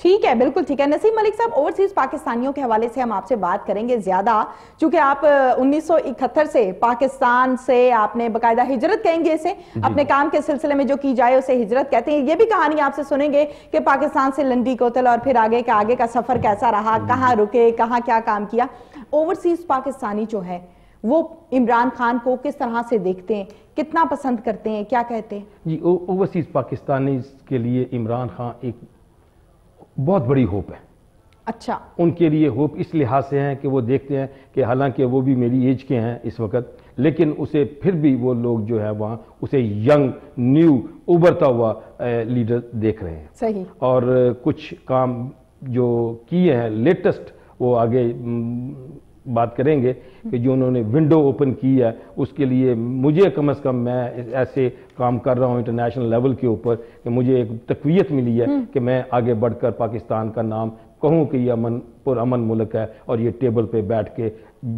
ٹھیک ہے، بالکل ٹھیک ہے نسیم ملک صاحب، اوورسیز پاکستانیوں کے حوالے سے ہم آپ سے بات کریں گے زیادہ، چونکہ آپ 1971 سے پاکستان سے آپ نے باقاعدہ ہجرت کہیں گے اسے، اپنے کام کے سلسلے میں جو کی جائے اسے ہجرت کہتے ہیں. یہ بھی کہانی آپ سے سنیں گے کہ پاکستان سے لنڈی کوتل اور پھر آگے کا سفر کیسا رہا، کہاں رکے، کہاں کیا کام کیا. اوورسیز پاکستانی جو ہے وہ عمران خان کو کس طرح سے دیکھتے ہیں، کتنا پسند کرتے ہیں، کیا کہتے ہیں؟ جی، اوورسیز پاکستانی کے لیے عمران خان ایک بہت بڑی ہوپ ہے. اچھا. ان کے لیے ہوپ اس لحاظ سے ہیں کہ وہ دیکھتے ہیں کہ حالانکہ وہ بھی میری ایج کے ہیں اس وقت، لیکن اسے پھر بھی وہ لوگ جو ہے وہاں اسے ینگ، نیو، ابھرتا ہوا لیڈر دیکھ رہے ہیں. صحیح. اور کچھ کام جو کیے ہیں لیٹسٹ وہ آگے بات کریں گے کہ جو انہوں نے ونڈو اوپن کی ہے اس کے لیے مجھے کم از کم، میں ایسے کام کر رہا ہوں انٹرنیشنل لیول کے اوپر کہ مجھے ایک تقویت ملی ہے کہ میں آگے بڑھ کر پاکستان کا نام کہوں کہ یہ پرامن ملک ہے، اور یہ ٹیبل پہ بیٹھ کے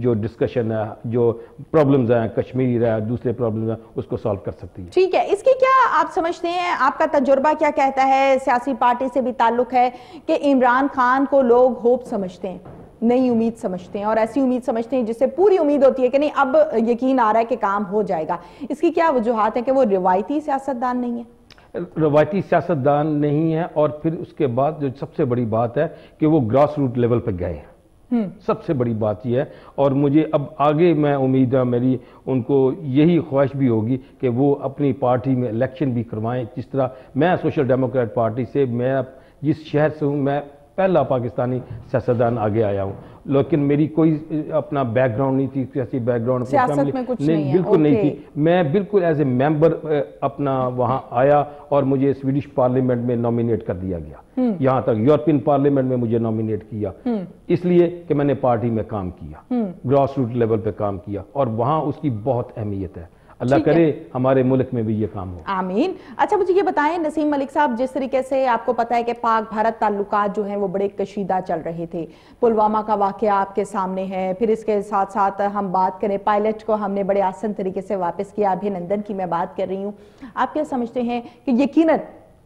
جو ڈسکشن ہے، جو پرابلمز ہیں، کشمیر ہے، دوسرے پرابلمز ہیں، اس کو سالو کر سکتی ہے. ٹھیک ہے. اس کی کیا آپ سمجھتے ہیں، آپ کا تجربہ کیا کہتا ہے، سیاسی پارٹی سے بھی تعلق ہے کہ عمران خان کو لوگ ہوپ سمجھتے ہیں، نئی امید سمجھتے ہیں، اور ایسی امید سمجھتے ہیں جس سے پوری امید ہوتی ہے کہ نہیں اب یقین آ رہا ہے کہ کام ہو جائے گا. اس کی کیا وجوہات ہیں کہ وہ روایتی سیاستدان نہیں ہے؟ روایتی سیاستدان نہیں ہے، اور پھر اس کے بعد جو سب سے بڑی بات ہے کہ وہ گراس روٹ لیول پہ گئے ہیں. سب سے بڑی بات یہ ہے، اور مجھے اب آگے میں امید ہے، میری ان کو یہی خواہش بھی ہوگی کہ وہ اپنی پارٹی میں الیکشن بھی کروائیں. جس طرح میں سوشل ڈیموکریٹ پارٹی سے، میں جس شہر سے ہوں، میں پہلا پاکستانی سیاستدان آگے آیا ہوں، لیکن میری کوئی اپنا بیک گراؤنڈ نہیں تھی، سیاسی بیک گراؤنڈ سیاست میں کچھ نہیں ہے. بالکل نہیں تھی. میں بالکل ایز اے ممبر اپنا وہاں آیا، اور مجھے سویڈش پارلیمنٹ میں نامینیٹ کر دیا گیا، یہاں تک یورپین پارلیمنٹ میں مجھے نامینیٹ کیا، اس لیے کہ میں نے پارٹی میں کام کیا، گراس روٹ لیول پہ کام کیا، اور وہاں اس کی بہت اہمیت ہے. اللہ کرے ہمارے ملک میں بھی یہ کام ہو. آمین. اچھا مجھے یہ بتائیں نسیم ملک صاحب، جس طریقے سے آپ کو پتا ہے کہ پاک بھارت تعلقات جو ہیں وہ بڑے کشیدہ چل رہے تھے، پلوامہ کا واقعہ آپ کے سامنے ہے، پھر اس کے ساتھ ساتھ ہم بات کریں پائلٹ کو ہم نے بڑے آسان طریقے سے واپس کیا، ابھینندن کی میں بات کر رہی ہوں. آپ کیا سمجھتے ہیں کہ یقیناً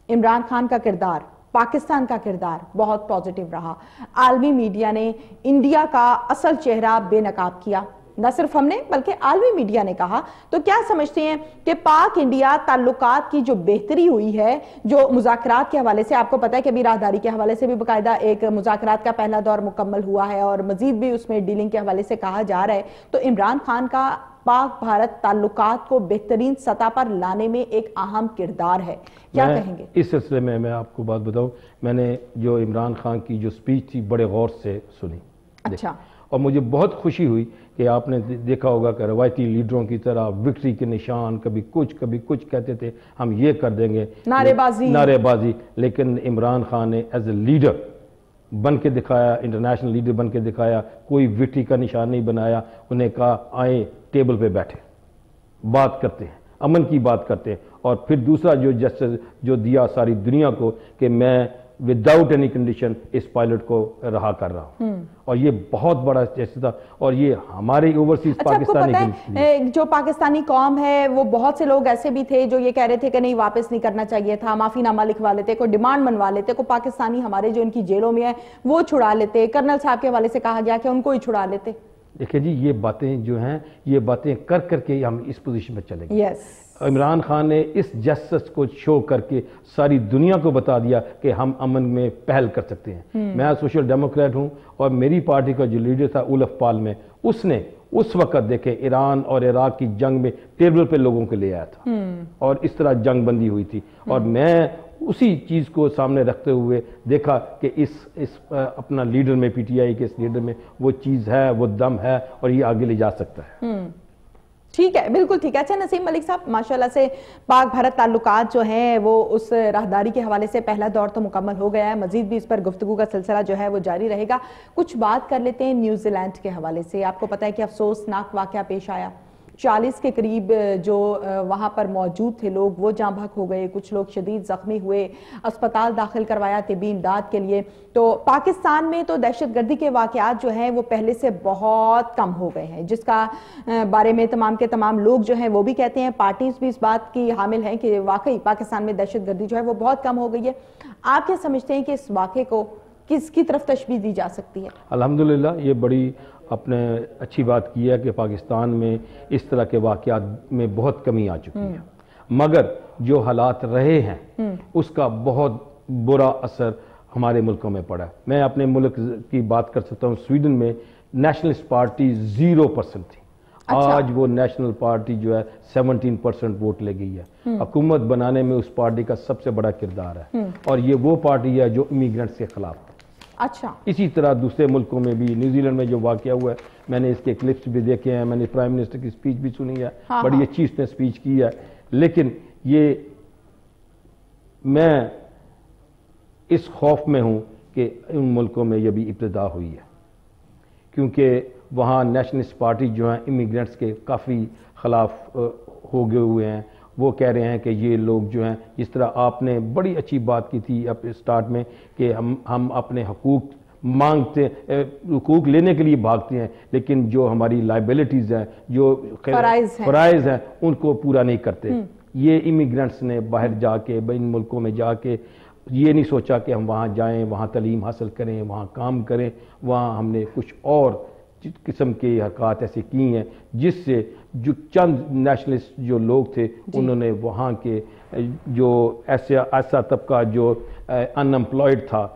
عمران خان کا کردار، پاکستان کا کردار بہت پازیٹیو رہا، عالمی میڈیا نے انڈیا کا اصل چہرہ بے نقاب کیا، نہ صرف ہم نے بلکہ عالمی میڈیا نے کہا، تو کیا سمجھتے ہیں کہ پاک انڈیا تعلقات کی جو بہتری ہوئی ہے، جو مذاکرات کے حوالے سے آپ کو پتا ہے کہ ابھی راہداری کے حوالے سے بھی باقاعدہ ایک مذاکرات کا پہلا دور مکمل ہوا ہے، اور مزید بھی اس میں ڈیلنگ کے حوالے سے کہا جا رہا ہے، تو عمران خان کا پاک بھارت تعلقات کو بہترین سطح پر لانے میں ایک اہم کردار ہے، کیا کہیں گے؟ اس سلسلے میں آپ کو بات بتاؤں، میں نے جو عمران خان کی جو سپیچ تھی بڑے غور سے سنی. اچھا. اور مجھے بہت خوشی ہوئی کہ آپ نے دیکھا ہوگا کہ روایتی لیڈروں کی طرح وکٹری کے نشان کبھی کچھ کہتے تھے ہم یہ کر دیں گے، نعرے بازی، لیکن عمران خان نے ایز اے لیڈر بن کے دکھایا، انٹرنیشنل لیڈر بن کے دکھایا، کوئی وکٹری کا نشان نہیں بنایا. انہیں کہا آئیں ٹیبل پہ بیٹھے بات کرتے ہیں، امن کی بات کرتے ہیں. اور پھر دوسرا جو جسٹس جو دیا ساری دنیا کو کہ میں وداؤٹ اینی کنڈیشن اس پائلٹ کو رہا کر رہا ہوں، اور یہ بہت بڑا جیسے تھا. اور یہ ہمارے اوورسیز پاکستانی جو پاکستانی قوم ہے، وہ بہت سے لوگ ایسے بھی تھے جو یہ کہہ رہے تھے کہ نہیں واپس نہیں کرنا چاہیے تھا، معافی نامہ لکھوا لیتے، کوئی ڈیمانڈ منوا لیتے، کوئی پاکستانی ہمارے جو ان کی جیلوں میں ہیں وہ چھڑا لیتے، کرنل صاحب کے حوالے سے کہا گیا کہ ان کو ہی چھڑا لیتے. دیکھیں جی، یہ باتیں جو ہیں، یہ باتیں کر کے ہم اس پوزیشن میں چلیں گے. عمران خان نے اس جسٹس کو شو کر کے ساری دنیا کو بتا دیا کہ ہم امن میں پہل کر سکتے ہیں. میں سوشل ڈیموکریٹ ہوں، اور میری پارٹی کا جو لیڈر تھا اولف پال میں، اس نے اس وقت دیکھے ایران اور عراق کی جنگ میں ٹیبل پہ لوگوں کو لے آیا تھا، اور اس طرح جنگ بندی ہوئی تھی. اور میں اسی چیز کو سامنے رکھتے ہوئے دیکھا کہ اس اپنا لیڈر میں، پی ٹی آئی کے اس لیڈر میں وہ چیز ہے، وہ دم ہے، اور یہ آگے لے جا سکتا ہے. ٹھیک ہے، بالکل ٹھیک ہے. اچھا نسیم ملک صاحب، ماشاءاللہ سے پاک بھارت تعلقات جو ہیں وہ اس راہداری کے حوالے سے پہلا دور تو مکمل ہو گیا ہے، مزید بھی اس پر گفتگو کا سلسلہ جو ہے وہ جاری رہے گا. کچھ بات کر لیتے ہیں نیوزی لینڈ کے حوالے سے. آپ کو پتا ہے کہ افسوسناک واقعہ پیش آیا 40 کے قریب جو وہاں پر موجود تھے لوگ وہ جاں بحق ہو گئے، کچھ لوگ شدید زخمی ہوئے، اسپتال داخل کروایا طبی امداد کے لیے۔ تو پاکستان میں تو دہشت گردی کے واقعات جو ہیں وہ پہلے سے بہت کم ہو گئے ہیں، جس کا بارے میں تمام کے تمام لوگ جو ہیں وہ بھی کہتے ہیں، پارٹیز بھی اس بات کی حامل ہیں کہ واقعی پاکستان میں دہشت گردی جو ہے وہ بہت کم ہو گئی ہے۔ آپ کیا سمجھتے ہیں کہ اس واقعے کو کس کی طرف تشبیہ دی جا سکتی ہے؟ الحمدللہ یہ بڑی اپنے اچھی بات کی ہے کہ پاکستان میں اس طرح کے واقعات میں بہت کمی آ چکی ہے، مگر جو حالات رہے ہیں اس کا بہت برا اثر ہمارے ملکوں میں پڑا ہے۔ میں اپنے ملک کی بات کر سکتا ہوں، سویڈن میں نیشنلسٹ پارٹی 0% تھی، آج وہ نیشنل پارٹی جو ہے 17% ووٹ لے گئی ہے۔ حکومت بنانے میں اس پارٹی کا سب سے بڑا کردار ہے، اور یہ وہ پارٹی ہے جو امیگرنٹس کے خلاف ہے۔ اچھا، اسی طرح دوسرے ملکوں میں بھی، نیوزی لینڈ میں جو واقعہ ہوا ہے، میں نے اس کے کلپس بھی دیکھے ہیں، میں نے پرائم منسٹر کی سپیچ بھی سنی ہے، بڑی اچھی اس نے سپیچ کی ہے، لیکن یہ میں اس خوف میں ہوں کہ ان ملکوں میں یہ بھی ابتدا ہوئی ہے، کیونکہ وہاں نیشنلسٹ پارٹی جو ہیں امیگرنٹس کے کافی خلاف ہو گئے ہوئے ہیں۔ وہ کہہ رہے ہیں کہ یہ لوگ جو ہیں، جس طرح آپ نے بڑی اچھی بات کی تھی اب سٹارٹ میں کہ ہم اپنے حقوق مانگتے، حقوق لینے کے لیے بھاگتے ہیں، لیکن جو ہماری لائبلٹیز ہیں، جو فرائض ہیں، ان کو پورا نہیں کرتے۔ یہ امیگرنٹس نے باہر جا کے، ان ملکوں میں جا کے یہ نہیں سوچا کہ ہم وہاں جائیں، وہاں تعلیم حاصل کریں، وہاں کام کریں، وہاں ہم نے کچھ اور قسم کے حرکات ایسے کی ہیں جس سے جو چند نیشنلسٹ جو لوگ تھے انہوں نے وہاں کے جو ایسا طبقہ جو ان امپلائڈ تھا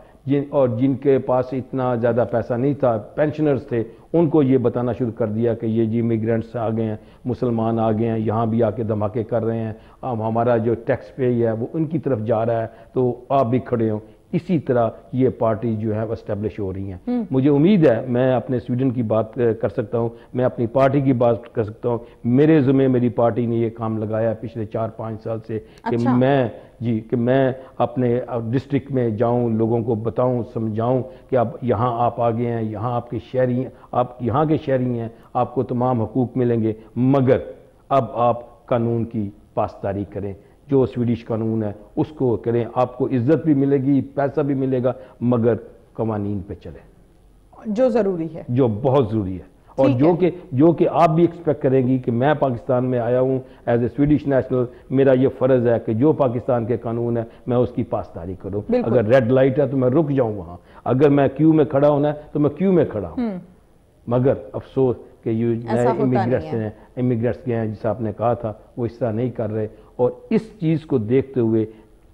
اور جن کے پاس اتنا زیادہ پیسہ نہیں تھا، پینشنرز تھے، ان کو یہ بتانا شروع کر دیا کہ یہ جی امیگرنٹس آ گئے ہیں، مسلمان آ گئے ہیں، یہاں بھی آ کے دھماکے کر رہے ہیں، ہمارا جو ٹیکس پے ہے وہ ان کی طرف جا رہا ہے، تو آپ بھی کھڑے ہوں۔ اسی طرح یہ پارٹی جو ہے وہ اسٹیبلش ہو رہی ہیں۔ مجھے امید ہے، میں اپنے سویڈن کی بات کر سکتا ہوں، میں اپنی پارٹی کی بات کر سکتا ہوں، میرے ذمہ میری پارٹی نے یہ کام لگایا پچھلے 4-5 سال سے کہ میں اپنے ڈسٹرکٹ میں جاؤں، لوگوں کو بتاؤں، سمجھاؤں کہ اب یہاں آپ آ گئے ہیں، یہاں آپ کے شہری ہیں، آپ یہاں کے شہری ہیں، آپ کو تمام حقوق ملیں گے، مگر اب آپ قانون کی پاسداری کریں، جو سویڈش قانون ہے اس کو کریں، آپ کو عزت بھی ملے گی، پیسہ بھی ملے گا، مگر قوانین پہ چلیں، جو ضروری ہے، جو بہت ضروری ہے، اور جو کہ آپ بھی ایکسپیکٹ کریں گی کہ میں پاکستان میں آیا ہوں ایز اے سویڈش نیشنل، میرا یہ فرض ہے کہ جو پاکستان کے قانون ہے میں اس کی پاسداری کروں۔ اگر ریڈ لائٹ ہے تو میں رک جاؤں وہاں، اگر میں کیو میں کھڑا ہونا ہے تو میں کیو میں کھڑا ہوں، مگر افسوس کہ یہ نئے امیگرنٹس کے ہیں، جسے آپ نے کہا تھا، وہ اس طرح نہیں کر رہے، اور اس چیز کو دیکھتے ہوئے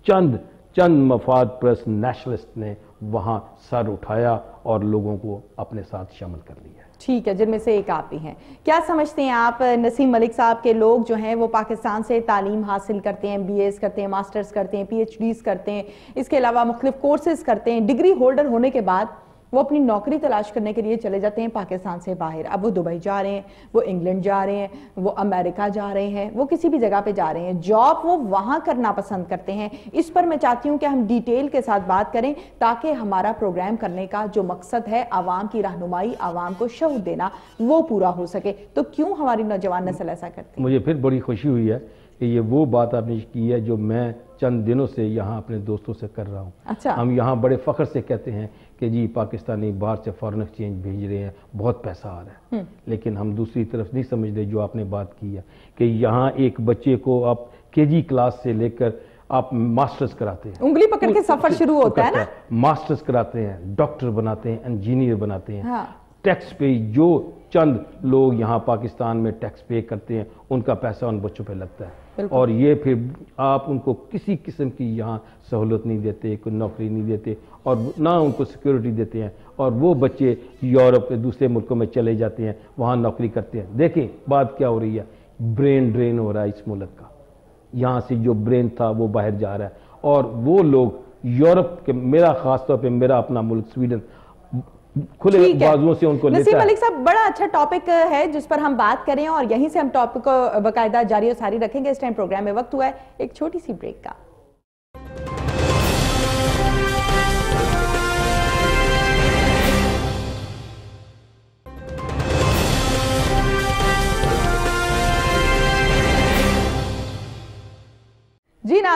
چند مفاد پرست نیشنلسٹ نے وہاں سر اٹھایا اور لوگوں کو اپنے ساتھ شامل کر لیا۔ ٹھیک ہے، جن میں سے ایک آپ بھی ہیں۔ کیا سمجھتے ہیں آپ نسیم ملک صاحب کے لوگ جو ہیں وہ پاکستان سے تعلیم حاصل کرتے ہیں، بی ایز کرتے ہیں، ماسٹرز کرتے ہیں، پی ایچ ڈیز کرتے ہیں، اس کے علاوہ مختلف کورسز کرتے ہیں، ڈگری ہولڈر ہونے کے بعد وہ اپنی نوکری تلاش کرنے کے لیے چلے جاتے ہیں پاکستان سے باہر؟ اب وہ دبئی جا رہے ہیں، وہ انگلینڈ جا رہے ہیں، وہ امریکہ جا رہے ہیں، وہ کسی بھی جگہ پہ جا رہے ہیں، جاب وہ وہاں کرنا پسند کرتے ہیں۔ اس پر میں چاہتی ہوں کہ ہم ڈیٹیل کے ساتھ بات کریں تاکہ ہمارا پروگرام کرنے کا جو مقصد ہے، عوام کی رہنمائی، عوام کو شعور دینا، وہ پورا ہو سکے۔ تو کیوں ہماری نوجوان نسل ایسا کرتی ہے؟ مجھے پھر بڑی خوشی ہوئی ہے کہ یہ وہ بات آپ نے کی ہے جو میں چند دنوں سے یہاں اپنے دوستوں سے کر رہا ہوں۔ اچھا، ہم یہاں بڑے فخر سے کہتے ہیں کہ جی پاکستانی باہر سے فارن ایکسچینج بھیج رہے ہیں، بہت پیسہ آ رہا ہے، لیکن ہم دوسری طرف نہیں سمجھتے جو آپ نے بات کی ہے کہ یہاں ایک بچے کو آپ KG کلاس سے لے کر آپ ماسٹرز کراتے ہیں، انگلی پکڑ کے سفر شروع ہوتا ہے نا، ماسٹرز کراتے ہیں، ڈاکٹر بناتے ہیں، انجینئر بناتے ہیں، ٹیکس پے جو چند لوگ یہاں پاکستان میں ٹیکس پے کرتے ہیں ان کا پیسہ ان بچوں پہ لگتا ہے، اور یہ پھر آپ ان کو کسی قسم کی یہاں سہولت نہیں دیتے، کوئی نوکری نہیں دیتے، اور نہ ان کو سیکیورٹی دیتے ہیں، اور وہ بچے یورپ دوسرے ملکوں میں چلے جاتے ہیں، وہاں نوکری کرتے ہیں۔ دیکھیں بات کیا ہو رہی ہے، برین ڈرین ہو رہا ہے اس ملک کا، یہاں سے جو برین تھا وہ باہر جا رہا ہے، اور وہ لوگ یورپ کے، میرا خاص طور پہ میرا اپنا ملک سویڈن کھلے بازوؤں سے ان کو لیتا ہے۔ نسیم ملک صاحب، بڑا اچھا ٹاپک ہے جس پر ہم بات کریں، اور یہیں سے ہم ٹاپک کو باقاعدہ جاری و ساری رکھیں گے۔ اس ٹائم پروگرام میں وقت ہوا ہے ایک چھوٹی سی بریک کا۔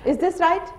Is this right?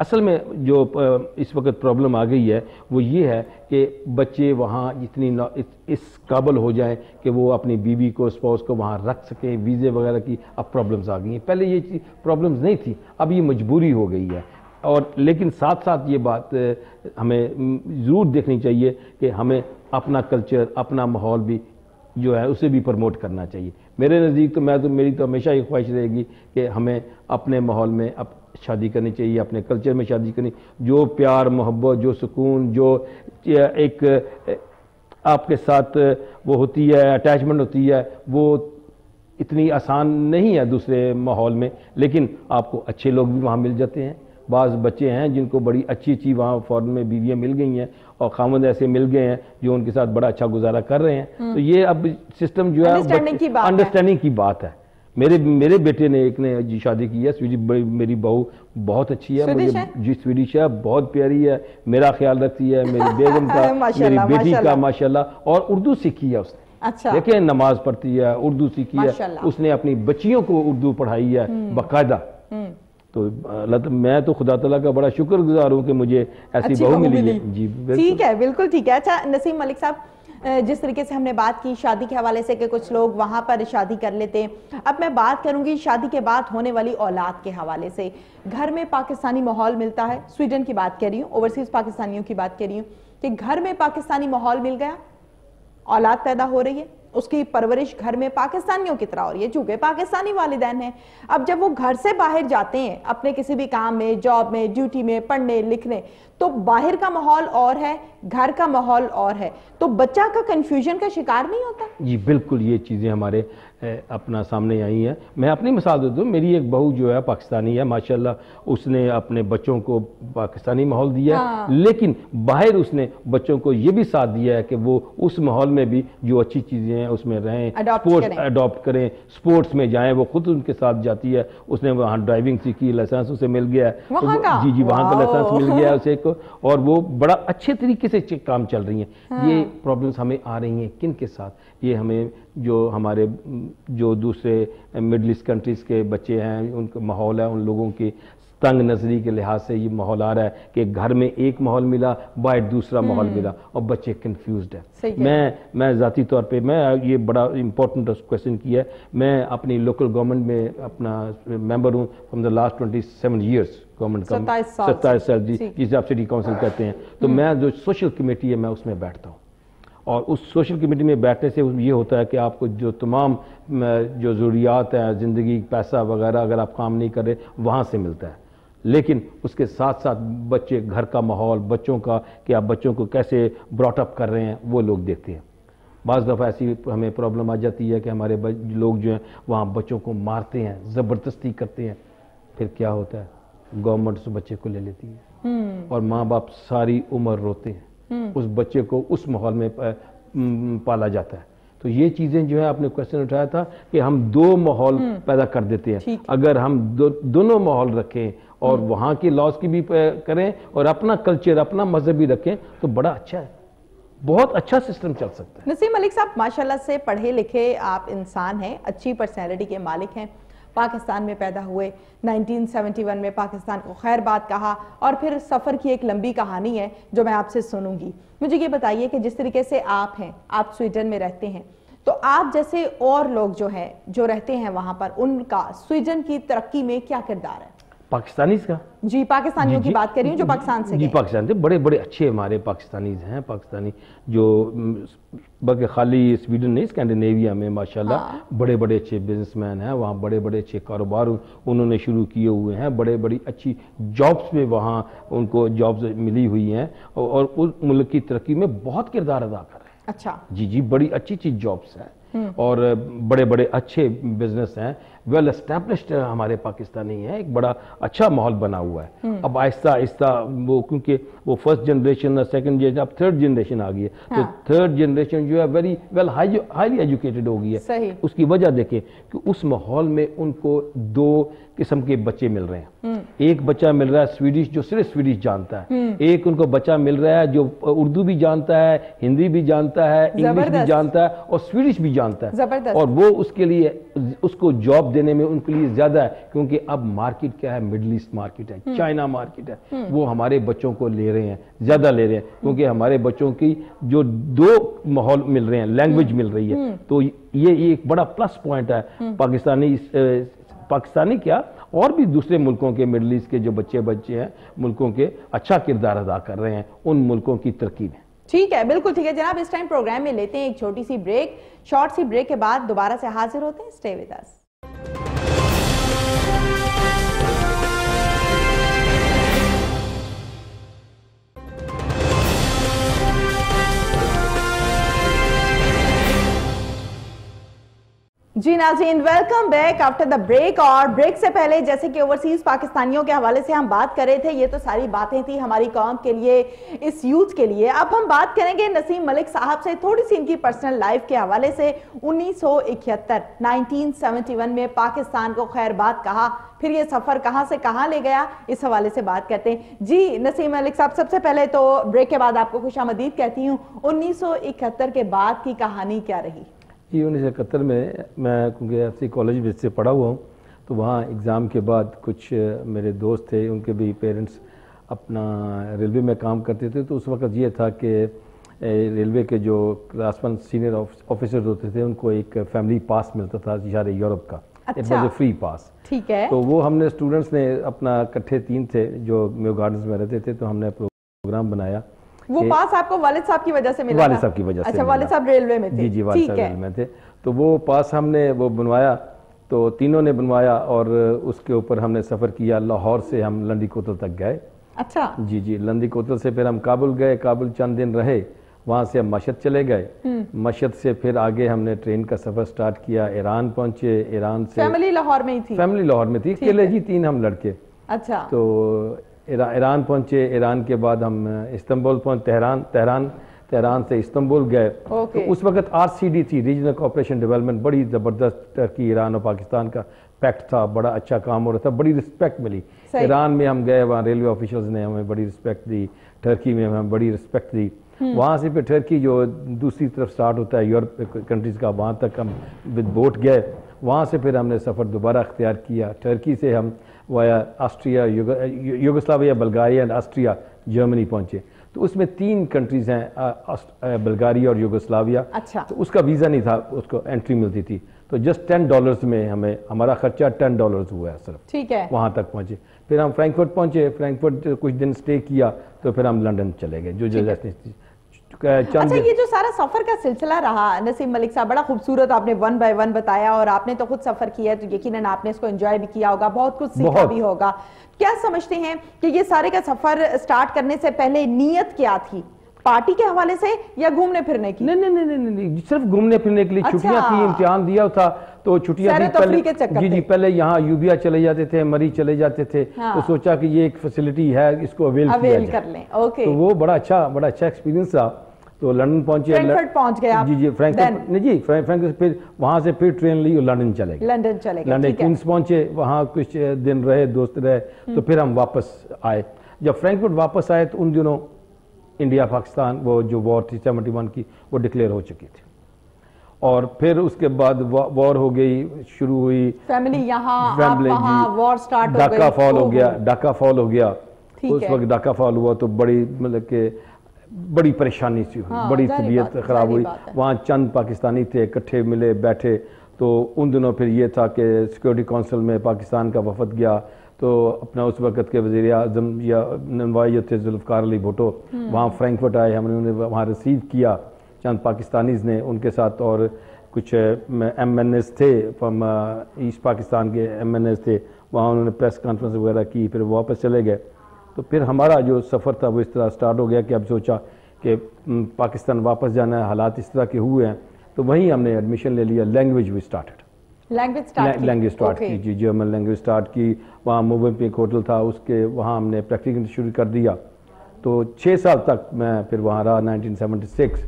اصل میں جو اس وقت پرابلم آ گئی ہے وہ یہ ہے کہ بچے وہاں اتنی اس قابل ہو جائیں کہ وہ اپنی بیوی کو اسپاؤس کو وہاں رکھ سکیں, ویزے وغیرہ کی اب پرابلمز آ گئی ہیں. پہلے یہ پرابلمز نہیں تھی, اب یہ مجبوری ہو گئی ہے. اور لیکن ساتھ ساتھ یہ بات ہمیں ضرور دیکھنی چاہیے کہ ہمیں اپنا کلچر, اپنا ماحول بھی جو ہے اسے بھی پروموٹ کرنا چاہیے. میرے نزدیک تو میری تو ہمیشہ یہ خواہش رہے گی کہ ہمیں اپنے ماحول میں شادی کرنی چاہیے, اپنے کلچر میں شادی کرنی. جو پیار محبت, جو سکون, جو ایک آپ کے ساتھ وہ ہوتی ہے, اٹیچمنٹ ہوتی ہے, وہ اتنی آسان نہیں ہے دوسرے ماحول میں. لیکن آپ کو اچھے لوگ بھی وہاں مل جاتے ہیں. بعض بچے ہیں جن کو بڑی اچھی وہاں فورن میں بیویاں مل گئی ہیں اور خامند ایسے مل گئے ہیں جو ان کے ساتھ بڑا اچھا گزارا کر رہے ہیں. تو یہ اب سسٹم جو ہے انڈرسٹینڈنگ کی بات ہے. میرے بیٹے نے ایک نے جی شادی کی ہے, میری بہو بہت اچھی ہے, جی سویڈش ہے, بہت پیاری ہے, میرا خیال رکھتی ہے, میری بیگم کا, میری بیٹی کا ماشاءاللہ, اور اردو سیکھی ہے اس نے. دیکھیں نماز پڑھتی ہے, اردو سیکھی ہے, اس نے اپنی بچیوں کو اردو پڑھائی ہے باقاعدہ. تو میں تو خدا تعالیٰ کا بڑا شکر گزار ہوں کہ مجھے ایسی بہو ملی ہے. جی ٹھیک ہے, بالکل ٹھیک ہے. اچھا نسیم ملک صاحب, جس طریقے سے ہم نے بات کی شادی کے حوالے سے کہ کچھ لوگ وہاں پر شادی کر لیتے ہیں, اب میں بات کروں گی شادی کے بعد ہونے والی اولاد کے حوالے سے. گھر میں پاکستانی ماحول ملتا ہے, سویڈن کی بات کر رہی ہوں, اوورسیز پاکستانیوں کی بات کر رہی ہوں, کہ گھر میں پاکستانی ماحول مل گیا, اولاد پیدا ہو رہی ہے, اس کی پرورش گھر میں پاکستانیوں کی طرح ہو رہی ہے چونکہ پاکستانی والدین ہیں. اب جب وہ گھر سے باہر جاتے ہیں اپنے کسی بھی کام میں, جاب میں, ڈیوٹی میں, پڑھنے لکھنے, تو باہر کا ماحول اور ہے, گھر کا ماحول اور ہے, تو بچہ کا کنفیوژن کا شکار نہیں ہوتا؟ جی بالکل, یہ چیزیں ہمارے اپنا سامنے آئی ہیں. میں اپنی مثال دے دوں, میری ایک بہو جو ہے پاکستانی ہے ماشاءاللہ, اس نے اپنے بچوں کو پاکستانی ماحول دیا ہے, لیکن باہر اس نے بچوں کو یہ بھی ساتھ دیا ہے کہ وہ اس ماحول میں بھی جو اچھی چیزیں ہیں اس میں رہیں, سپورٹس اڈاپٹ کریں, سپورٹس میں جائیں, وہ خود ان کے ساتھ جاتی ہے. اس نے وہاں ڈرائیونگ سیکھی, لائسنس اسے مل گیا ہے, جی وہاں کا لائسنس مل گیا ہے اسے کو, اور وہ بڑا اچھے طریقے سے کام چل رہی ہیں. یہ پرابلمز ہمیں آ رہی ہیں کن کے ساتھ؟ یہ ہمیں جو ہمارے جو دوسرے مڈل ایسٹ کنٹریز کے بچے ہیں, ان کا ماحول ہے, ان لوگوں کی تنگ نظری کے لحاظ سے یہ ماحول آ رہا ہے کہ گھر میں ایک ماحول ملا, باہر دوسرا ماحول ملا, اور بچے کنفیوزڈ ہیں. میں ذاتی طور پہ میں یہ بڑا امپورٹنٹ کویسچن کیا ہے. میں اپنی لوکل گورنمنٹ میں اپنا ممبر ہوں from the last 27 years government کا, 27 سال, جسے آپ سٹی کونسل کہتے ہیں. تو میں جو سوشل کمیٹی ہے میں اس میں بیٹھتا ہوں, اور اس سوشل کمیٹی میں بیٹھنے سے یہ ہوتا ہے کہ آپ کو جو تمام جو ضروریات ہیں زندگی, پیسہ وغیرہ, اگر آپ کام نہیں کر رہے وہاں سے ملتا ہے. لیکن اس کے ساتھ ساتھ بچے, گھر کا ماحول, بچوں کا کہ آپ بچوں کو کیسے براٹ اپ کر رہے ہیں وہ لوگ دیکھتے ہیں. بعض دفعہ ایسی ہمیں پرابلم آ جاتی ہے کہ ہمارے لوگ جو ہیں وہاں بچوں کو مارتے ہیں, زبردستی کرتے ہیں. پھر کیا ہوتا ہے, گورنمنٹ اس بچے کو لے لیتی ہے اور ماں باپ ساری عمر روتے ہیں. اس بچے کو اس ماحول میں پالا جاتا ہے. تو یہ چیزیں جو ہے آپ نے کویسچن اٹھایا تھا کہ ہم دو ماحول پیدا کر دیتے ہیں. اگر ہم دونوں ماحول رکھیں اور وہاں کی لاز کی بھی کریں اور اپنا کلچر, اپنا مذہب بھی رکھیں تو بڑا اچھا ہے, بہت اچھا سسٹم چل سکتا ہے. نسیم ملک صاحب ماشاءاللہ سے پڑھے لکھے آپ انسان ہیں, اچھی پرسنالٹی کے مالک ہیں, پاکستان میں پیدا ہوئے, 1971 میں پاکستان کو خیر بات کہا, اور پھر سفر کی ایک لمبی کہانی ہے جو میں آپ سے سنوں گی. مجھے یہ بتائیے کہ جس طریقے سے آپ ہیں, آپ سویڈن میں رہتے ہیں, تو آپ جیسے اور لوگ جو ہیں جو رہتے ہیں وہاں پر, ان کا سویڈن کی ترقی میں کیا کردار ہے؟ پاکستانیز کا؟ جی پاکستانیوں کی بات کر رہی ہوں جو پاکستان سے جی پاکستان سے بڑے اچھے ہمارے پاکستانیز ہیں. پاکستانی جو بلکہ خالی سویڈن نہیں, اسکینڈینیویا میں ماشاءاللہ بڑے اچھے بزنس مین ہیں. وہاں بڑے اچھے کاروبار انہوں نے شروع کیے ہوئے ہیں, بڑی اچھی جابس میں وہاں ان کو جابس ملی ہوئی ہیں, اور اس ملک کی ترقی میں بہت کردار ادا کر رہے ہیں. اچھا جی بڑی اچھی جابس ہیں اور بڑے اچھے بزنس ہیں. ویل اسٹیبلشڈ ہمارے پاکستانی ہیں, ایک بڑا اچھا ماحول بنا ہوا ہے. اب آہستہ وہ کیونکہ وہ فرسٹ جنریشن اور سیکنڈ جنریشن, اب تھرڈ جنریشن آ گئی ہے, تو تھرڈ جنریشن جو ہے ویری ویل ہائیلی ایجوکیٹڈ ہو گئی ہے. اس کی وجہ دیکھیں کہ اس ماحول میں ان کو دو قسم کے بچے مل رہے ہیں. ایک بچہ مل رہا ہے سویڈش جو صرف سویڈش جانتا ہے, ایک ان کو بچہ مل رہا ہے جو اردو بھی جانتا ہے, ہندی بھی جانتا ہے, انگلش بھی جانتا ہے اور سویڈش بھی جانتا ہے, اور وہ اس کے لیے اس کو جاب دینے میں ان کے لیے زیادہ ہے، کیونکہ اب مارکیٹ کیا ہے، مڈل ایسٹ مارکیٹ ہے، چائنا مارکیٹ ہے، وہ ہمارے بچوں کو لے رہے ہیں، زیادہ لے رہے ہیں، کیونکہ ہمارے بچوں کی جو دو ماحول مل رہے ہیں، لینگویج مل رہی ہے، تو یہ ایک بڑا پلس پوائنٹ ہے پاکستانی کیا اور بھی دوسرے ملکوں کے مڈل ایسٹ کے جو بچے ہیں ملکوں کے اچھا کردار ادا کر رہے ہیں ان ملکوں کی ترقی میں۔ ٹھیک ہے، بالکل ٹھیک ہے جناب، اس ٹائم پروگرام میں لیتے ہیں ایک چھوٹی سی بریک، شارٹ سی بریک کے بعد دوبارہ سے حاضر ہوتے ہیں، اسٹے ود اس۔ جی ناظرین، welcome back after the break. اور بریک سے پہلے جیسے کہ اوورسیز پاکستانیوں کے حوالے سے ہم بات کر رہے تھے، یہ تو ساری باتیں تھی ہماری قوم کے لیے، اس یوتھ کے لیے۔ اب ہم بات کریں گے نسیم ملک صاحب سے تھوڑی سی ان کی پرسنل لائف کے حوالے سے۔ 1971 میں پاکستان کو خیر بات کہا، پھر یہ سفر کہاں سے کہاں لے گیا، اس حوالے سے بات کرتے ہیں۔ جی نسیم ملک صاحب، سب سے پہلے تو بریک کے بعد آپ کو خوش آمدید کہتی ہوں۔ 1971 کے بعد کی کہانی کیا رہی؟ جی 1971 میں کیونکہ ایف سی کالج سے پڑھا ہوا ہوں، تو وہاں ایگزام کے بعد کچھ میرے دوست تھے، ان کے بھی پیرنٹس اپنا ریلوے میں کام کرتے تھے، تو اس وقت یہ تھا کہ ریلوے کے جو کلاس 1 سینئر آفیسرز ہوتے تھے ان کو ایک فیملی پاس ملتا تھا سارے یورپ کا، it was a free pass. ٹھیک ہے، تو وہ ہم نے اسٹوڈنٹس نے اپنا اکٹھے 3 تھے جو میو گارڈنز میں رہتے تھے، تو ہم نے پروگرام بنایا۔ وہ پاس آپ کو والد صاحب کی وجہ سے ملا؟ والد صاحب کی وجہ سے۔ اچھا، والد صاحب ریلوے میں تھے؟ جی والد صاحب ریلوے میں تھے، تو وہ پاس ہم نے وہ بنوایا، تو تینوں نے بنوایا، اور اس کے اوپر ہم نے سفر کیا۔ لاہور سے ہم لندی کوتل تک گئے۔ اچھا جی لندی کوتل سے پھر ہم کابل گئے، کابل چند دن رہے، وہاں سے ہم مشہد چلے گئے، مشہد سے پھر آگے ہم نے ٹرین کا سفر سٹارٹ کیا، ایران پہنچے، ایران سے فیملی لاہور میں ہی تھی؟ فیملی لاہور میں تھی، اکیلے جی 3 ہم لڑکے۔ اچھا، تو ایران پہنچے، ایران کے بعد ہم استنبول تہران سے استنبول گئے۔ تو اس وقت RCD تھی، ریجنل کوآپریشن ڈیولپمنٹ، بڑی زبردست ترقی ایران اور پاکستان کا پیکٹ تھا، بڑا اچھا کام ہو رہا تھا، بڑی رسپیکٹ ملی۔ ایران میں ہم گئے، وہاں ریلوے آفیشلز نے ہمیں بڑی رسپیکٹ دی، ٹرکی میں ہمیں بڑی رسپیکٹ دی۔ وہاں سے پھر ٹرکی جو دوسری طرف سٹارٹ ہوتا ہے یورپ کنٹریز کا، وہاں تک ہم ود بوٹ گئے۔ وہاں سے پھر ہم نے سفر دوبارہ اختیار کیا، ٹرکی سے ہم via Austria, Yugoslavia, Bulgaria and Austria, Germany پہنچے۔ تو اس میں 3 کنٹریز ہیں، بلغاریہ اور یوگوسلاویا۔ اچھا، تو اس کا ویزا نہیں تھا، اس کو انٹری ملتی تھی، تو جسٹ $10 میں ہمارا خرچہ $10 ہوا ہے صرف۔ ٹھیک ہے، وہاں تک پہنچے، پھر ہم فرینکفرٹ پہنچے، فرینکفرٹ کچھ دن سٹے کیا، تو پھر ہم لنڈن چلے گئے جو اچھا یہ جو سارا سفر کا سلسلہ رہا نسیم ملک صاحب، بڑا خوبصورت آپ نے 1 by 1 بتایا، اور آپ نے تو خود سفر کیا ہے تو یقیناً آپ نے اس کو انجوائے بھی کیا ہوگا، بہت کچھ سیکھا بھی ہوگا۔ کیا سمجھتے ہیں کہ یہ سارے کا سفر سٹارٹ کرنے سے پہلے نیت کیا تھی؟ پارٹی کے حوالے سے یا گھومنے پھرنے کی؟ نہیں، صرف گھومنے پھرنے کے لیے، چھٹیاں تھی، امتحان دیا تھا تو چھٹیاں تھی، جی پہلے یہاں یوبیا چلے جاتے تھے، مری چلے جاتے تھے، تو سوچا کہ یہ ایک فیسلٹی ہے، اس کو اویل کر لیں۔ تو وہ بڑا اچھا ایکسپیرینس تھا۔ تو لندن پہنچے، فرینکفرٹ پہنچ گئے آپ؟ جی فرینکفرٹ نہیں جی، فرینکفرٹ پھر وہاں سے پھر ٹرین لی اور لندن چلے گئے، لندن کوئنس پہنچے، وہاں کچھ دن رہے، دوست رہے، تو پھر ہم واپس آئے۔ جب فرینکفرٹ واپس آئے تو ان دنوں انڈیا پاکستان وہ جو وار تھی 71 کی وہ ڈکلیئر ہو چکی تھی، اور پھر اس کے بعد وار ہو گئی، شروع ہوئی، فیملی یہاں، آپ وہاں، وار سٹارٹ ہو گئی، ڈاکا فال ہو گیا۔ اس وقت ڈاکا فال ہوا تو بڑی مطلب کہ بڑی پریشانی سی ہوئی، بڑی طبیعت خراب ہوئی۔ وہاں چند پاکستانی تھے، اکٹھے ملے بیٹھے، تو ان دنوں پھر یہ تھا کہ سیکورٹی کونسل میں پاکستان کا وفد گیا، تو اپنا اس وقت کے وزیر اعظم یا نمائندہ تھے ذوالفقار علی بھٹو، وہاں فرینکفرٹ آئے، ہم نے انہیں وہاں ریسیو کیا، چند پاکستانیز نے ان کے ساتھ، اور کچھ MNS تھے فرام ایسٹ پاکستان کے MNS تھے، وہاں انہوں نے پریس کانفرنس وغیرہ کی، پھر واپس چلے گئے۔ تو پھر ہمارا جو سفر تھا وہ اس طرح سٹارٹ ہو گیا کہ اب سوچا کہ پاکستان واپس جانا ہے، حالات اس طرح کے ہوئے ہیں، تو وہیں ہم نے ایڈمیشن لے لیا۔ لینگویج بھی لینگویج سٹارٹ کی، جی جرمن لینگویج سٹارٹ کی۔ وہاں مووی پہ ایک ہوٹل تھا، اس کے وہاں ہم نے پریکٹیکل شروع کر دیا، تو 6 سال تک میں پھر وہاں رہا 1976۔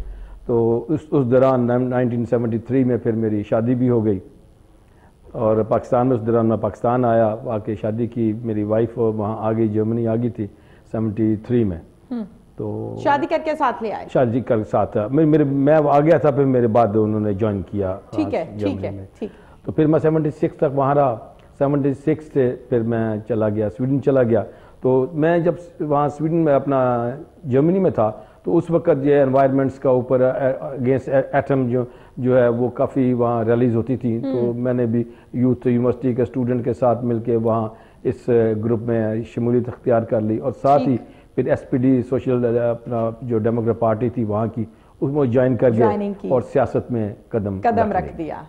تو اس دوران 1973 میں پھر میری شادی بھی ہو گئی، اور پاکستان میں اس دوران میں پاکستان آیا، آ کے شادی کی، میری وائف وہاں آ گئی، جرمنی آ گئی تھی 73 میں۔ تو شادی کر کے ساتھ لے آئے؟ شادی کر ساتھ میں آ گیا تھا، پھر میرے بعد انہوں نے جوائن کیا۔ ٹھیک ہے، تو پھر میں 76 تک وہاں رہا. 76 سے پھر میں چلا گیا سویڈن چلا گیا. تو میں جب وہاں سویڈن میں اپنا جرمنی میں تھا تو اس وقت یہ انوائرمنٹس کا اوپر اگینسٹ ایٹم جو ہے وہ کافی وہاں ریلیز ہوتی تھی. تو میں نے بھی یوتھ یونیورسٹی کے اسٹوڈنٹ کے ساتھ مل کے وہاں اس گروپ میں شمولیت اختیار کر لی, اور ساتھ ہی پھر ایس پی ڈی سوشل اپنا جو ڈیموکریٹ پارٹی تھی وہاں کی اس میں جوائن کر گئے اور سیاست میں قدم رکھ دیا.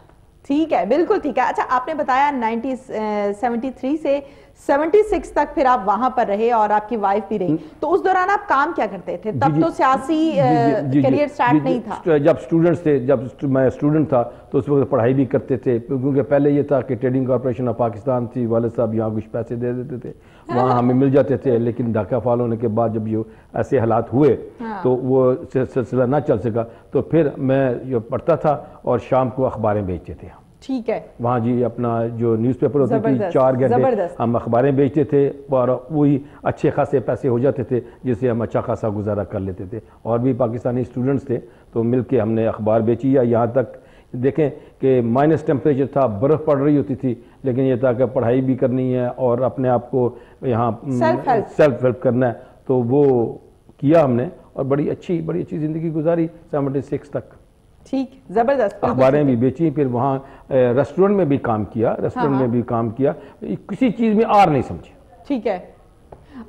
ٹھیک ہے, بالکل ٹھیک ہے. اچھا آپ نے بتایا 1973 سے 76 تک پھر آپ وہاں پر رہے اور آپ کی وائف بھی رہی, تو اس دوران آپ کام کیا کرتے تھے؟ تب تو سیاسی کیریئر سٹارٹ نہیں تھا. جب اسٹوڈنٹس تھے, جب میں اسٹوڈنٹ تھا تو اس وقت پڑھائی بھی کرتے تھے, کیونکہ پہلے یہ تھا کہ ٹریڈنگ کارپوریشن آف پاکستان تھی, والد صاحب یہاں کچھ پیسے دے دیتے تھے, وہاں ہمیں مل جاتے تھے. لیکن ڈھاکہ فال ہونے کے بعد جب یہ ایسے حالات ہوئے تو وہ سلسلہ نہ چل سکا, تو پھر میں جو پڑھتا تھا اور شام کو اخباریں بیچتے تھے. ٹھیک ہے, وہاں جی اپنا جو نیوز پیپر ہوتی تھی 4 گھنٹے ہم اخباریں بیچتے تھے اور وہی اچھے خاصے پیسے ہو جاتے تھے جس سے ہم اچھا خاصا گزارا کر لیتے تھے. اور بھی پاکستانی اسٹوڈنٹس تھے تو مل کے ہم نے اخبار بیچی. یا یہاں تک دیکھیں کہ مائنس ٹیمپریچر تھا, برف پڑ رہی ہوتی تھی, لیکن یہ تھا کہ پڑھائی بھی کرنی ہے اور اپنے آپ کو یہاں سیلف ہیلپ کرنا ہے, تو وہ کیا ہم نے اور بڑی اچھی زندگی گزاری 76 تک. ٹھیک, زبردست. اخباریں بھی بیچی, پھر وہاں ریسٹورنٹ میں بھی کام کیا, کسی چیز میں آر نہیں سمجھے. ٹھیک ہے,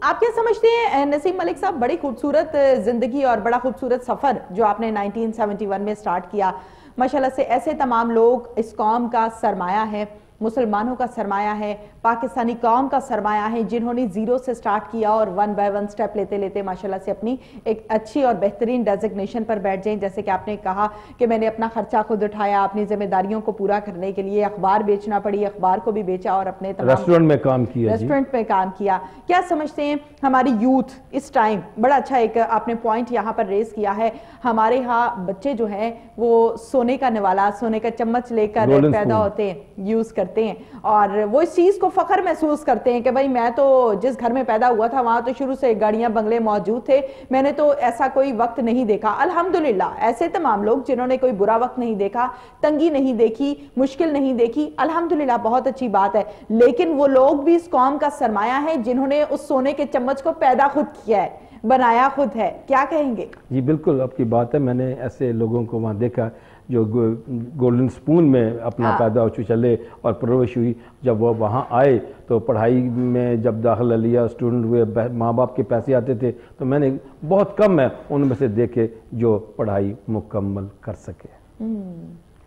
آپ کیا سمجھتے ہیں نسیم ملک صاحب, بڑی خوبصورت زندگی اور بڑا خوبصورت سفر جو آپ نے 1971 میں سٹارٹ کیا, ماشاءاللہ سے ایسے تمام لوگ اس قوم کا سرمایہ ہے, مسلمانوں کا سرمایہ ہے, پاکستانی قوم کا سرمایہ ہے, جنہوں نے زیرو سے سٹارٹ کیا اور 1 بائی 1 سٹیپ لیتے لیتے ماشاءاللہ سے اپنی ایک اچھی اور بہترین ڈیزگنیشن پر بیٹھ جائیں. جیسے کہ آپ نے کہا کہ میں نے اپنا خرچہ خود اٹھایا, اپنی ذمہ داریوں کو پورا کرنے کے لیے اخبار بیچنا پڑی, اخبار کو بھی بیچا اور اپنے ریسٹورنٹ میں کام کیا. کیا سمجھتے ہیں ہماری یوتھ اس ٹائم, بڑا اچھا ایک آپ نے پوائنٹ یہاں پر ریز کیا ہے, ہمارے ہاں بچے جو ہیں وہ سونے کا نوالا, سونے کا چمچ لے کر پیدا ہوتے ہیں, یوز کرتے ہیں, اور وہ اس چیز کو فخر محسوس کرتے ہیں کہ بھائی میں تو جس گھر میں پیدا ہوا تھا وہاں تو شروع سے گاڑیاں بنگلے موجود تھے, میں نے تو ایسا کوئی وقت نہیں دیکھا. الحمدللہ ایسے تمام لوگ جنہوں نے کوئی برا وقت نہیں دیکھا, تنگی نہیں دیکھی, مشکل نہیں دیکھی, الحمدللہ بہت اچھی بات ہے. لیکن وہ لوگ بھی اس قوم کا سرمایہ ہے جنہوں نے اس سونے کے چمچ کو پیدا خود کیا ہے, بنایا خود ہے. کیا کہیں گے؟ جی بالکل آپ کی بات ہے, میں نے ایسے لوگوں کو وہاں دیکھا جو گولڈن سپون میں اپنا پیدا ہو چلے اور پرورش ہوئی. جب وہ وہاں آئے تو پڑھائی میں جب داخلہ لیا, اسٹوڈنٹ ہوئے, ماں باپ کے پیسے آتے تھے, تو میں نے بہت کم ہے ان میں سے دیکھے جو پڑھائی مکمل کر سکے.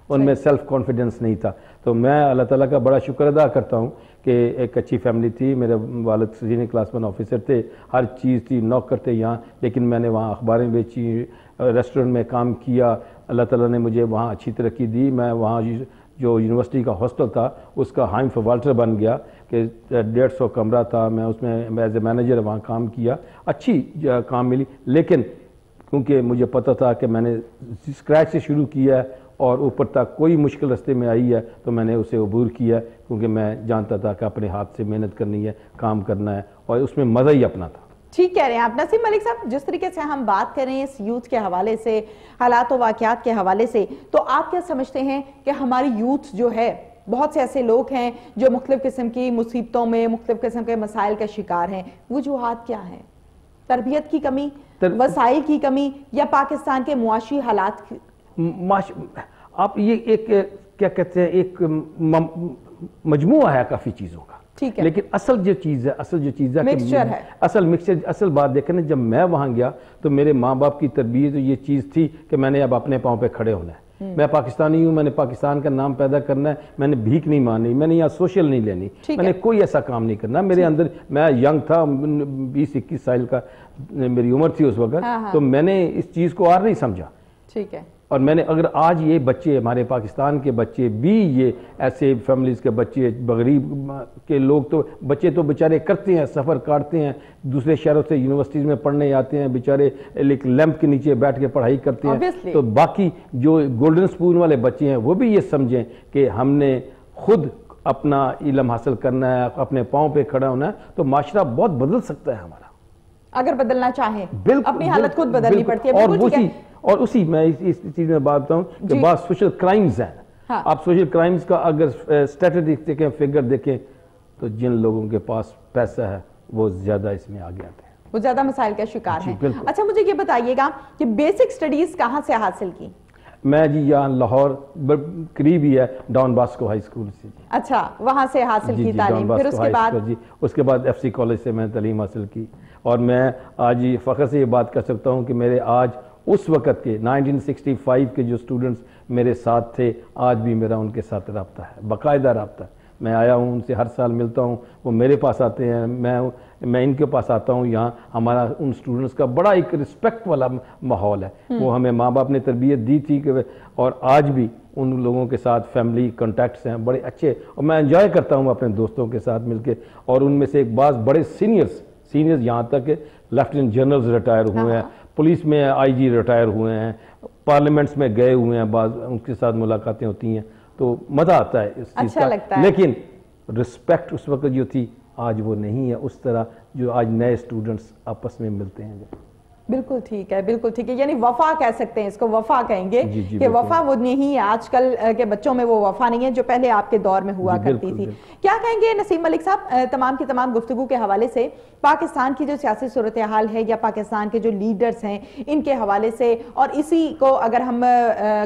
ان میں سیلف کانفیڈنس نہیں تھا. تو میں اللہ تعالیٰ کا بڑا شکر ادا کرتا ہوں کہ ایک اچھی فیملی تھی. میرے والد سینئر کلاس 1 آفیسر تھے, ہر چیز تھی, نوکر تھے یہاں, لیکن میں نے وہاں اخباریں بیچی, ریسٹورنٹ میں کام کیا. اللہ تعالیٰ نے مجھے وہاں اچھی ترقی دی. میں وہاں جو یونیورسٹی کا ہاسٹل تھا اس کا ہائم فوالٹر بن گیا کہ 150 کمرہ تھا, میں اس میں ایز اے مینیجر وہاں کام کیا, اچھی کام ملی. لیکن کیونکہ مجھے پتہ تھا کہ میں نے اسکریچ سے شروع کیا ہے اور اوپر تک کوئی مشکل رستے میں آئی ہے, تو میں نے اسے عبور کیا, کیونکہ میں جانتا تھا کہ اپنے ہاتھ سے محنت کرنی ہے, کام کرنا ہے, اور اس میں مزہ ہی اپنا تھا. ٹھیک کہہ رہے ہیں آپ نسیم ملک صاحب. جس طریقے سے ہم بات کریں اس یوتھ کے حوالے سے, حالات و واقعات کے حوالے سے, تو آپ کیا سمجھتے ہیں کہ ہماری یوتھ جو ہے, بہت سے ایسے لوگ ہیں جو مختلف قسم کی مصیبتوں میں, مختلف قسم کے مسائل کا شکار ہیں, وجوہات کیا ہیں؟ تربیت کی کمی, وسائل کی کمی, یا پاکستان کے معاشی حالات کی؟ آپ یہ ایک کیا کہتے ہیں, ایک مجموعہ ہے کافی چیزوں کا, لیکن اصل جو چیز ہے اصل بات دیکھیں نا, جب میں وہاں گیا تو میرے ماں باپ کی تربیت یہ چیز تھی کہ میں نے اب اپنے پاؤں پہ کھڑے ہونا ہے. میں پاکستانی ہوں, میں نے پاکستان کا نام پیدا کرنا ہے, میں نے بھیک نہیں ماننی, میں نے یہاں سوشل نہیں لینی, میں نے کوئی ایسا کام نہیں کرنا. میرے اندر, میں ینگ تھا, 20-21 سال کا میری عمر تھی اس وقت, تو میں نے اس چیز کو اور نہیں سمجھا. ٹھیک ہے. اور میں نے, اگر آج یہ بچے, ہمارے پاکستان کے بچے بھی, یہ ایسے فیملیز کے بچے, غریب کے لوگ, تو بچے تو بیچارے کرتے ہیں, سفر کاٹتے ہیں, دوسرے شہروں سے یونیورسٹیز میں پڑھنے آتے ہیں, بیچارے ایک لیمپ کے نیچے بیٹھ کے پڑھائی کرتے ہیں. تو باقی جو گولڈن سپون والے بچے ہیں وہ بھی یہ سمجھیں کہ ہم نے خود اپنا علم حاصل کرنا ہے, اپنے پاؤں پہ کھڑا ہونا ہے, تو معاشرہ بہت بدل سکتا ہے ہمارا اگر بدلنا چاہیں. اپنی حالت خود بدلنی پڑتی ہے. اور اسی میں اس چیز میں بات بتاؤں کہ بعض سوشل کرائمز ہیں آپ سوشل کرائمز کا اگر اسٹیٹسٹکس دیکھیں، فگر دیکھیں، تو جن لوگوں کے پاس پیسہ ہے وہ زیادہ اس میں آگے آتے ہیں، وہ زیادہ مسائل کا شکار ہیں۔ اچھا مجھے یہ بتائیے گا کہ بیسک سٹڈیز کہاں سے حاصل کی؟ میں جی یہاں لاہور قریب ہی ہے ڈان باسکو ہائی اسکول سے۔ اچھا وہاں سے حاصل کی تعلیم، پھر اس کے بعد؟ جی اس کے بعد ایف سی کالج سے میں تعلیم حاصل کی، اور میں آج فخر سے یہ بات کر سکتا ہوں کہ میرے آج اس وقت کے 1965 کے جو اسٹوڈنٹس میرے ساتھ تھے، آج بھی میرا ان کے ساتھ رابطہ ہے، باقاعدہ رابطہ ہے۔ میں آیا ہوں ان سے، ہر سال ملتا ہوں، وہ میرے پاس آتے ہیں، میں ان کے پاس آتا ہوں۔ یہاں ہمارا ان اسٹوڈنٹس کا بڑا ایک رسپیکٹ والا ماحول ہے، وہ ہمیں ماں باپ نے تربیت دی تھی کہ، اور آج بھی ان لوگوں کے ساتھ فیملی کنٹیکٹس ہیں بڑے اچھے، اور میں انجوائے کرتا ہوں اپنے دوستوں کے ساتھ مل کے۔ اور ان میں سے ایک بعض بڑے سینئرز یہاں تک کہ لیفٹیننٹ جنرلز ریٹائر ہوئے ہیں، پولیس میں آئی جی ریٹائر ہوئے ہیں، پارلیمنٹس میں گئے ہوئے ہیں، بعض ان کے ساتھ ملاقاتیں ہوتی ہیں، تو مزہ آتا ہے اس چیز کا۔ لیکن رسپیکٹ اس وقت جو تھی آج وہ نہیں ہے اس طرح جو آج نئے اسٹوڈنٹس آپس میں ملتے ہیں۔ بالکل ٹھیک ہے، بالکل ٹھیک ہے، یعنی وفا کہہ سکتے ہیں اس کو، وفا کہیں گے کہ وفا وہ نہیں ہے، آج کل کے بچوں میں وہ وفا نہیں ہے جو پہلے آپ کے دور میں ہوا کرتی تھی۔ کیا کہیں گے نسیم ملک صاحب، تمام کی تمام گفتگو کے حوالے سے پاکستان کی جو سیاسی صورتحال ہے یا پاکستان کے جو لیڈرز ہیں ان کے حوالے سے، اور اسی کو اگر ہم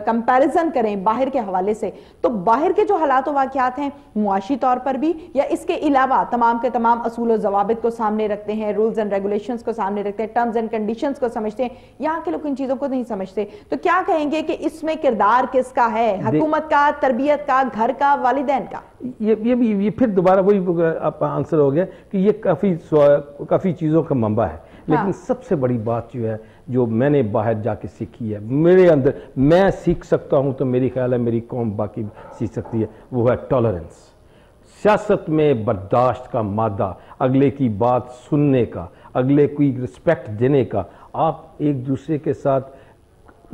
کمپیریزن کریں باہر کے حوالے سے، تو باہر کے جو حالات و واقعات ہیں معاشی طور پر بھی یا اس کے علاوہ تمام کے تمام اصول و ضوابط کو سامنے رکھتے ہیں، رولز اینڈ ریگولیشنز کو سامنے رکھتے ہیں، ٹرمز اینڈ کنڈیشنز کو سمجھتے ہیں، یہاں کے لوگ ان چیزوں کو نہیں سمجھتے، تو کیا کہیں گے کہ اس میں کردار کس کا ہے؟ حکومت کا، تربیت کا، گھر کا، والدین کا؟ یہ پھر دوبارہ وہی آنسر ہو گیا کہ یہ کافی چیزوں کا منبع ہے، لیکن سب سے بڑی بات جو ہے جو میں نے باہر جا کے سیکھی ہے، میرے اندر میں سیکھ سکتا ہوں تو میری خیال ہے میری قوم باقی سیکھ سکتی ہے، وہ ہے ٹالرنس۔ سیاست میں برداشت کا مادہ، اگلے کی بات سننے کا، اگلے کو رسپیکٹ دینے کا۔ آپ ایک دوسرے کے ساتھ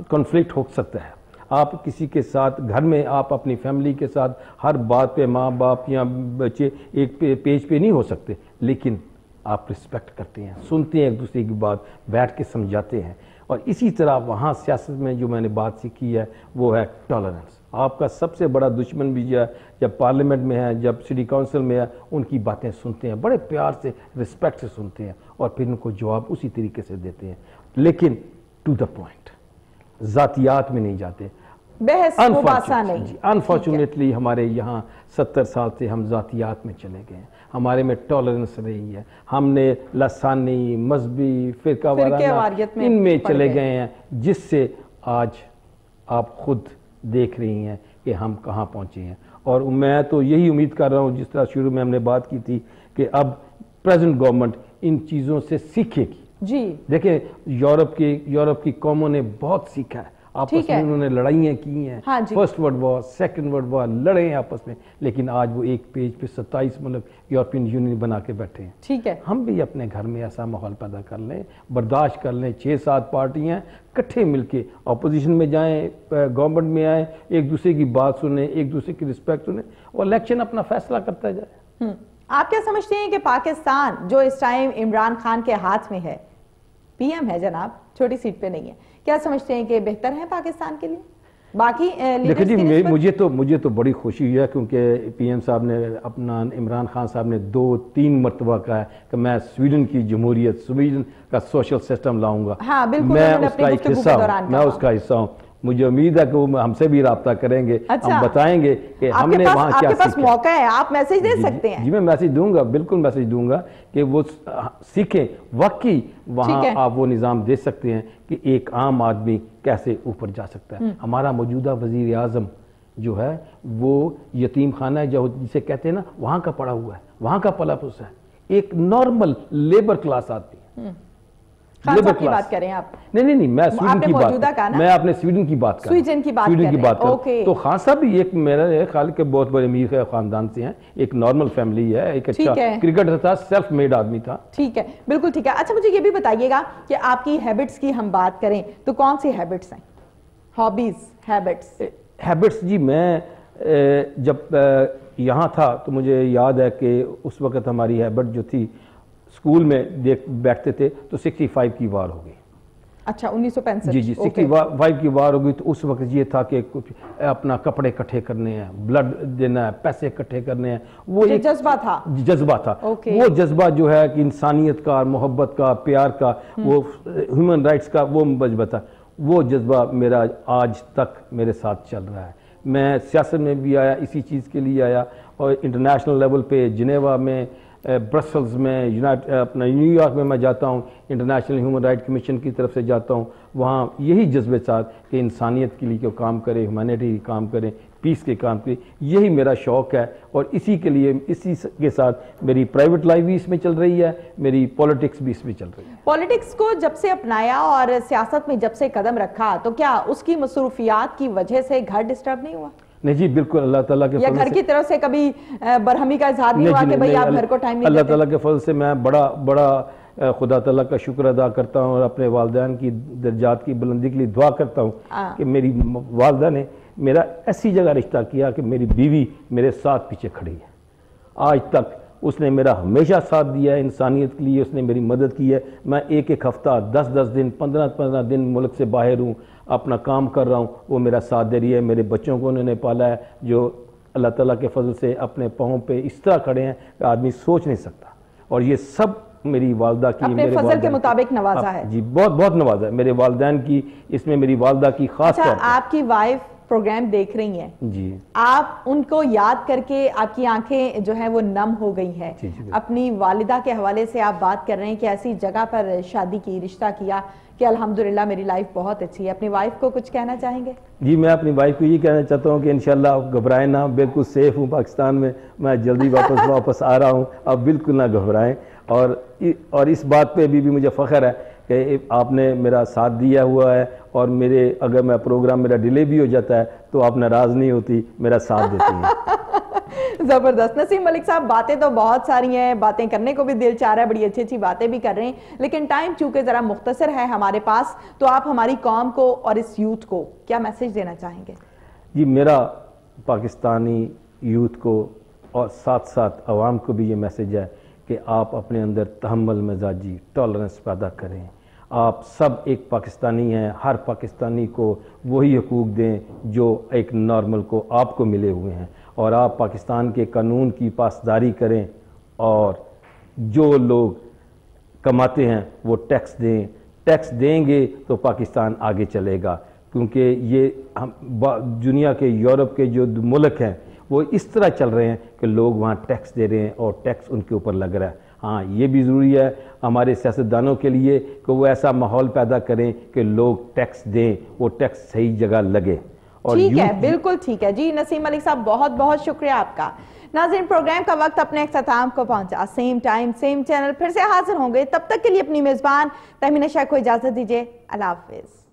کنفلکٹ ہو سکتا ہے، آپ کسی کے ساتھ گھر میں، آپ اپنی فیملی کے ساتھ ہر بات پہ ماں باپ یا بچے ایک پیج پہ نہیں ہو سکتے، لیکن آپ رسپیکٹ کرتے ہیں، سنتے ہیں ایک دوسرے کی بات، بیٹھ کے سمجھاتے ہیں۔ اور اسی طرح وہاں سیاست میں جو میں نے بات سیکھی ہے وہ ہے ٹالرنس۔ آپ کا سب سے بڑا دشمن بھی جو ہے، جب پارلیمنٹ میں ہے، جب سٹی کونسل میں ہے، ان کی باتیں سنتے ہیں، بڑے پیار سے، رسپیکٹ سے سنتے ہیں، اور پھر ان کو جواب اسی طریقے سے دیتے ہیں، لیکن ٹو دا پوائنٹ، ذاتیات میں نہیں جاتے۔ بحث مباحثہ نہیں۔ انفارچونیٹلی ہمارے یہاں 70 سال سے ہم ذاتیات میں چلے گئے ہیں، ہمارے میں ٹالرنس رہی ہے، ہم نے لسانی، مذہبی، فرقہ وارانہ ان میں چلے گئے ہیں، جس سے آج آپ خود دیکھ رہی ہیں کہ ہم کہاں پہنچے ہیں۔ اور میں تو یہی امید کر رہا ہوں، جس طرح شروع میں ہم نے بات کی تھی، کہ اب پریزنٹ گورنمنٹ ان چیزوں سے سیکھے گی۔ جی دیکھیں یورپ کی قوموں نے بہت سیکھا ہے، آپس میں انہوں نے لڑائیاں کی ہیں، first world war, second world war, لڑے ہیں آپس میں، لیکن آج وہ ایک پیج پہ 27 ملک یورپین یونین بنا کے بیٹھے ہیں۔ ٹھیک ہے، ہم بھی اپنے گھر میں ایسا ماحول پیدا کر لیں، برداشت کر لیں، 6-7 پارٹیاں کٹھے مل کے اپوزیشن میں جائیں، گورنمنٹ میں آئیں، ایک دوسرے کی بات سنیں، ایک دوسرے کی رسپیکٹ سنیں، اور الیکشن اپنا فیصلہ کرتا جائے۔ آپ کیا سمجھتے ہیں کہ پاکستان جو اس ٹائم عمران خان کے ہاتھ میں ہے، پی ایم ہے جناب، چھوٹی سیٹ پہ نہیں ہے، کیا سمجھتے ہیں کہ بہتر ہے پاکستان کے لیے باقی دیکھیں جی، مجھے تو بڑی خوشی ہوئی ہے، کیونکہ پی ایم صاحب نے اپنا، عمران خان صاحب نے 2-3 مرتبہ کہا ہے کہ میں سویڈن کی جمہوریت، سویڈن کا سوشل سسٹم لاؤں گا، میں اس کا ایک حصہ ہوں، میں اس کا حصہ ہوں۔ مجھے امید ہے کہ وہ ہم سے بھی رابطہ کریں گے، ہم بتائیں گے کہ ہم نے وہاں کیا سیکھا۔ آپ کے پاس موقع ہے، آپ میسج دے سکتے ہیں۔ جی میں میسج دوں گا، بالکل میسج دوں گا کہ وہ سیکھیں، واقعی وہاں آپ وہ نظام دے سکتے ہیں کہ ایک عام آدمی کیسے اوپر جا سکتا ہے۔ ہمارا موجودہ وزیر اعظم جو ہے وہ یتیم خانہ ہے، جسے کہتے ہیں نا، وہاں کا پڑا ہوا ہے، وہاں کا پلا پوس ہے، ایک نارمل لیبر کلاس آدمی ہے۔ کی بات کریں آپ؟ نہیں، میں سویڈن کی بات، میں اپنے سویڈن کی بات کر رہا ہوں، سویڈن کی بات کر رہا ہوں۔ تو خان صاحب بھی ایک میرا خیال کے بہت بڑے امیر خاندان سے ہیں، ایک نارمل فیملی ہے، ایک اچھا کرکٹر تھا، سیلف میڈ آدمی تھا۔ ٹھیک ہے، بالکل ٹھیک ہے۔ اچھا مجھے یہ بھی بتائیے گا کہ آپ کی ہیبٹس کی ہم بات کریں تو کون سی ہیبٹس ہیں؟ ہابیز، ہیبٹس جی، میں جب یہاں تھا تو مجھے یاد ہے کہ اس وقت ہماری ہیبٹ جو تھی، اسکول میں بیٹھتے تھے تو 65 کی وار ہو گئی، اچھا 1965 جی جی 65 کی وار ہو گئی تو اس وقت یہ تھا کہ اپنا کپڑے اکٹھے کرنے ہیں، بلڈ دینا ہے، پیسے اکٹھے کرنے ہیں، وہ ایک جذبہ تھا، جذبہ تھا۔ وہ جذبہ جو ہے کہ انسانیت کا، محبت کا، پیار کا، وہ ہیومن رائٹس کا وہ جذبہ تھا، وہ جذبہ میرا آج تک میرے ساتھ چل رہا ہے۔ میں سیاست میں بھی آیا اسی چیز کے لیے آیا، اور انٹرنیشنل لیول پہ جنیوا میں، برسلز میں، اپنا نیو یارک میں جاتا ہوں، انٹرنیشنل ہیومن رائٹ کمیشن کی طرف سے جاتا ہوں، وہاں یہی جذبے ساتھ کہ انسانیت کے لیے کام کرے، ہیومینٹی کام کریں، پیس کے کام کریں، یہی میرا شوق ہے۔ اور اسی کے لیے، اسی کے ساتھ میری پرائیویٹ لائف بھی اس میں چل رہی ہے، میری پولیٹکس بھی اس میں چل رہی ہے۔ پولیٹکس کو جب سے اپنایا اور سیاست میں جب سے قدم رکھا تو کیا اس کی مصروفیات کی وجہ سے گھر ڈسٹرب نہیں ہوا؟ نہیں جی بالکل، اللہ تعالیٰ کے یا گھر کی طرف سے کبھی برہمی کا اظہار نہیں ہوا کہ بھئی آپ گھر کو ٹائم نہیں دیتے؟ اللہ تعالیٰ کے فضل سے میں بڑا خدا تعالیٰ کا شکر ادا کرتا ہوں، اور اپنے والدین کی درجات کی بلندی کے لیے دعا کرتا ہوں کہ میری والدہ نے میرا ایسی جگہ رشتہ کیا کہ میری بیوی میرے ساتھ پیچھے کھڑی ہے آج تک۔ اس نے میرا ہمیشہ ساتھ دیا ہے، انسانیت کے لیے اس نے میری مدد کی ہے۔ میں ایک ہفتہ، 10 دن، 15 دن ملک سے باہر ہوں، اپنا کام کر رہا ہوں، وہ میرا ساتھ دے رہی ہے۔ میرے بچوں کو انہوں نے پالا ہے، جو اللہ تعالیٰ کے فضل سے اپنے پاؤں پہ اس طرح کھڑے ہیں کہ آدمی سوچ نہیں سکتا، اور یہ سب میری والدہ کی، اپنے فضل کے مطابق نوازا ہے۔ جی بہت نوازا ہے میرے والدین کی، اس میں میری والدہ کی خاص طور پر۔ آپ کی وائف پروگرام دیکھ رہی ہیں جی، آپ ان کو یاد کر کے آپ کی آنکھیں جو ہیں وہ نم ہو گئی ہیں، اپنی والدہ کے حوالے سے آپ بات کر رہے ہیں کہ ایسی جگہ پر شادی کی، رشتہ کیا کہ الحمدللہ میری لائف بہت اچھی ہے۔ اپنی وائف کو کچھ کہنا چاہیں گے؟ جی میں اپنی وائف کو یہ کہنا چاہتا ہوں کہ انشاءاللہ آپ گھبرائیں نہ، بالکل سیف ہوں پاکستان میں جلدی واپس آ رہا ہوں، آپ بالکل نہ گھبرائیں۔ اور اس بات پہ بھی مجھے فخر ہے کہ آپ نے میرا ساتھ دیا ہوا ہے، اور اگر میں پروگرام میرا ڈیلے بھی ہو جاتا ہے تو آپ ناراض نہیں ہوتی، میرا ساتھ دیتی ہیں۔ زبردست۔ نسیم ملک صاحب، باتیں تو بہت ساری ہیں، باتیں کرنے کو بھی دل چاہ رہا ہے، بڑی اچھی باتیں بھی کر رہے ہیں، لیکن ٹائم چونکہ ذرا مختصر ہے ہمارے پاس، تو آپ ہماری قوم کو اور اس یوتھ کو کیا میسج دینا چاہیں گے؟ جی میرا پاکستانی یوتھ کو اور ساتھ ساتھ عوام کو بھی یہ میسج ہے کہ آپ اپنے اندر تحمل مزاجی، ٹالرنس پیدا کریں۔ آپ سب ایک پاکستانی ہیں، ہر پاکستانی کو وہی حقوق دیں جو ایک نارمل کو آپ کو ملے ہوئے ہیں، اور آپ پاکستان کے قانون کی پاسداری کریں، اور جو لوگ کماتے ہیں وہ ٹیکس دیں گے تو پاکستان آگے چلے گا، کیونکہ یہ دنیا کے، یورپ کے جو ملک ہیں وہ اس طرح چل رہے ہیں کہ لوگ وہاں ٹیکس دے رہے ہیں اور ٹیکس ان کے اوپر لگ رہا ہے۔ ہاں یہ بھی ضروری ہے ہمارے سیاستدانوں کے لیے کہ وہ ایسا ماحول پیدا کریں کہ لوگ ٹیکس دیں، وہ ٹیکس صحیح جگہ لگے۔ ٹھیک ہے، بالکل ٹھیک ہے جی۔ نسیم ملک صاحب بہت بہت شکریہ آپ کا۔ ناظرین، پروگرام کا وقت اپنے اختتام کو پہنچا، سیم ٹائم سیم چینل پھر سے حاضر ہوں گے، تب تک کے لیے اپنی میزبان تہمینہ شیخ کو اجازت دیجیے، اللہ حافظ۔